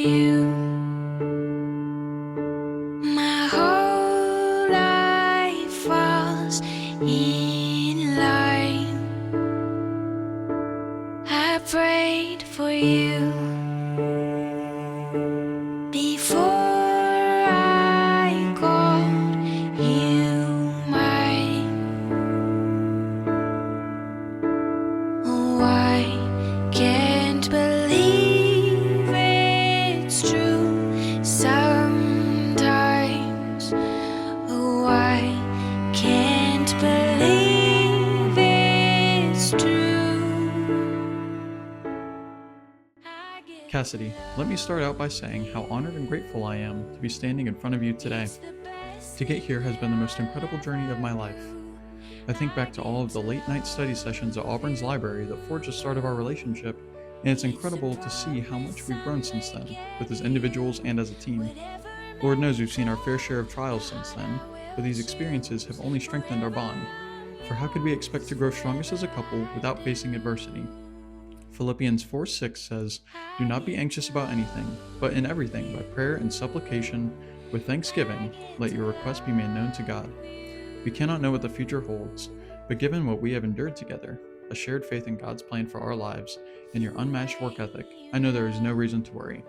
you. My whole life falls in line. I prayed for you before I called you mine. Oh, I can't believe it's true sometimes. Oh, I can't believe it's true. Cassidy, let me start out by saying how honored and grateful I am to be standing in front of you today. To get here has been the most incredible journey of my life. I think back to all of the late night study sessions at Auburn's library that forged the start of our relationship, and it's incredible to see how much we've grown since then, both as individuals and as a team. Lord knows we've seen our fair share of trials since then, but these experiences have only strengthened our bond. For how could we expect to grow strongest as a couple without facing adversity? Philippians 4:6 says, "Do not be anxious about anything, but in everything, by prayer and supplication, with thanksgiving, let your requests be made known to God." We cannot know what the future holds, but given what we have endured together, a shared faith in God's plan for our lives, and your unmatched work ethic, I know there is no reason to worry.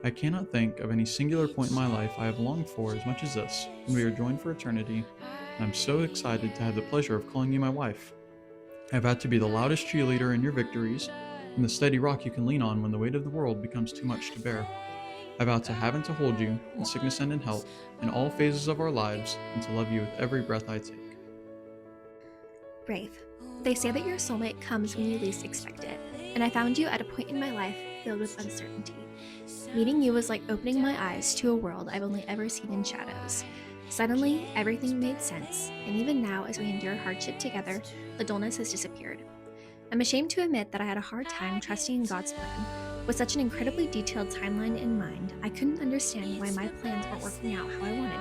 I cannot think of any singular point in my life I have longed for as much as this, when we are joined for eternity, and I'm so excited to have the pleasure of calling you my wife. I've had to be the loudest cheerleader in your victories, and the steady rock you can lean on when the weight of the world becomes too much to bear. I vow to have and to hold you, in sickness and in health, in all phases of our lives, and to love you with every breath I take. Raeff, they say that your soulmate comes when you least expect it, and I found you at a point in my life filled with uncertainty. Meeting you was like opening my eyes to a world I've only ever seen in shadows. Suddenly, everything made sense, and even now as we endure hardship together, the dullness has disappeared. I'm ashamed to admit that I had a hard time trusting in God's plan. With such an incredibly detailed timeline in mind, I couldn't understand why my plans weren't working out how I wanted.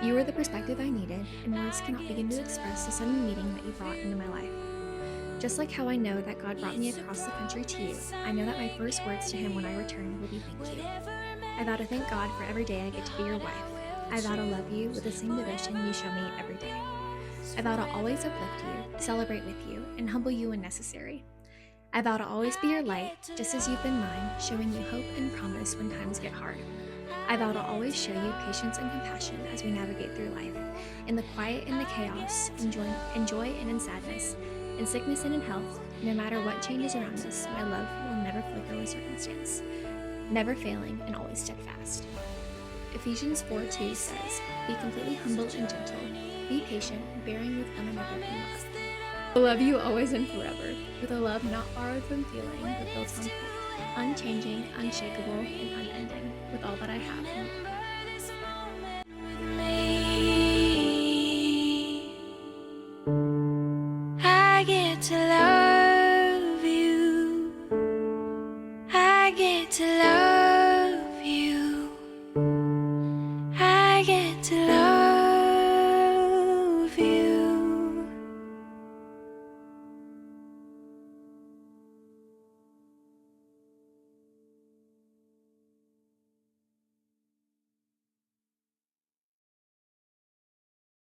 You were the perspective I needed, and words cannot begin to express the sudden meaning that you brought into my life. Just like how I know that God brought me across the country to you, I know that my first words to Him when I return will be thank you. I vow to thank God for every day I get to be your wife. I vow to love you with the same devotion you show me every day. I vow to always uplift you, celebrate with you, and humble you when necessary. I vow to always be your light, just as you've been mine, showing you hope and promise when times get hard. I vow to always show you patience and compassion as we navigate through life, in the quiet and the chaos, in joy and in sadness, in sickness and in health. No matter what changes around us, my love will never flicker with circumstance, never failing and always steadfast. Ephesians 4:2 says, "Be completely humble and gentle. Be patient, bearing with one another in love. I love you always and forever, with a love not borrowed from feeling, but built on faith, unchanging, unshakable, and unending, with all that I have and more."